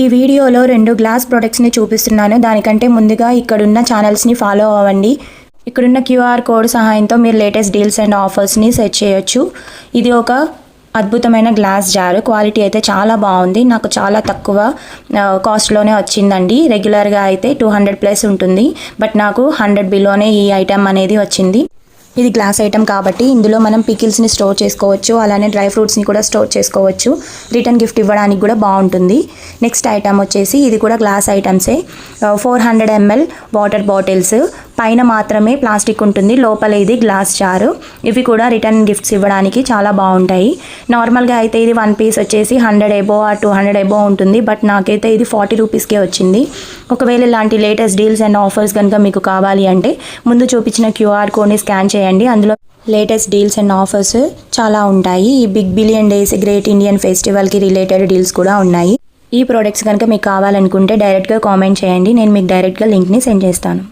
ఈ వీడియోలో 2 గ్లాస్ ప్రొడక్ట్స్ని చూపిస్తున్నాను. దానికంటే ముందుగా ఇక్కడున్న ఛానల్స్ని ఫాలో అవ్వండి. ఇక్కడున్న QR కోడ్ సహాయంతో మీరు లేటెస్ట్ డీల్స్ అండ్ ఆఫర్స్ని సెర్చ్ చేయొచ్చు. ఇది ఒక అద్భుతమైన గ్లాస్ జార్. క్వాలిటీ అయితే చాలా బాగుంది. నాకు చాలా తక్కువ కాస్ట్లోనే వచ్చిందండి. రెగ్యులర్గా అయితే 200+ ఉంటుంది, బట్ నాకు 100 బిలోనే ఈ ఐటెం అనేది వచ్చింది. ఇది గ్లాస్ ఐటెం కాబట్టి ఇందులో మనం పికిల్స్ని స్టోర్ చేసుకోవచ్చు, అలానే డ్రై ఫ్రూట్స్ని కూడా స్టోర్ చేసుకోవచ్చు. రిటర్న్ గిఫ్ట్ ఇవ్వడానికి కూడా బాగుంటుంది. నెక్స్ట్ ఐటెం వచ్చేసి ఇది కూడా గ్లాస్ ఐటమ్సే. 400 ml water bottles. పైన మాత్రమే ప్లాస్టిక్ ఉంటుంది, లోపల ఇది గ్లాస్ జారు. ఇవి కూడా రిటర్న్ గిఫ్ట్స్ ఇవ్వడానికి చాలా బాగుంటాయి. నార్మల్గా అయితే ఇది 1 పీస్ వచ్చేసి 100 ఎబో ఆ 200 ఎబో ఉంటుంది, బట్ నాకైతే ఇది 40 రూపీస్కే వచ్చింది. ఒకవేళ ఇలాంటి లేటెస్ట్ డీల్స్ అండ్ ఆఫర్స్ కనుక మీకు కావాలి అంటే ముందు చూపించిన QR కోడ్ని స్కాన్ చేయండి. అందులో లేటెస్ట్ డీల్స్ అండ్ ఆఫర్స్ చాలా ఉంటాయి. ఈ Big Billion Days, Great Indian ఫెస్టివల్కి రిలేటెడ్ డీల్స్ కూడా ఉన్నాయి. ఈ ప్రోడక్ట్స్ కనుక మీకు కావాలనుకుంటే డైరెక్ట్గా కామెంట్ చేయండి, నేను మీకు డైరెక్ట్గా లింక్ని సెండ్ చేస్తాను.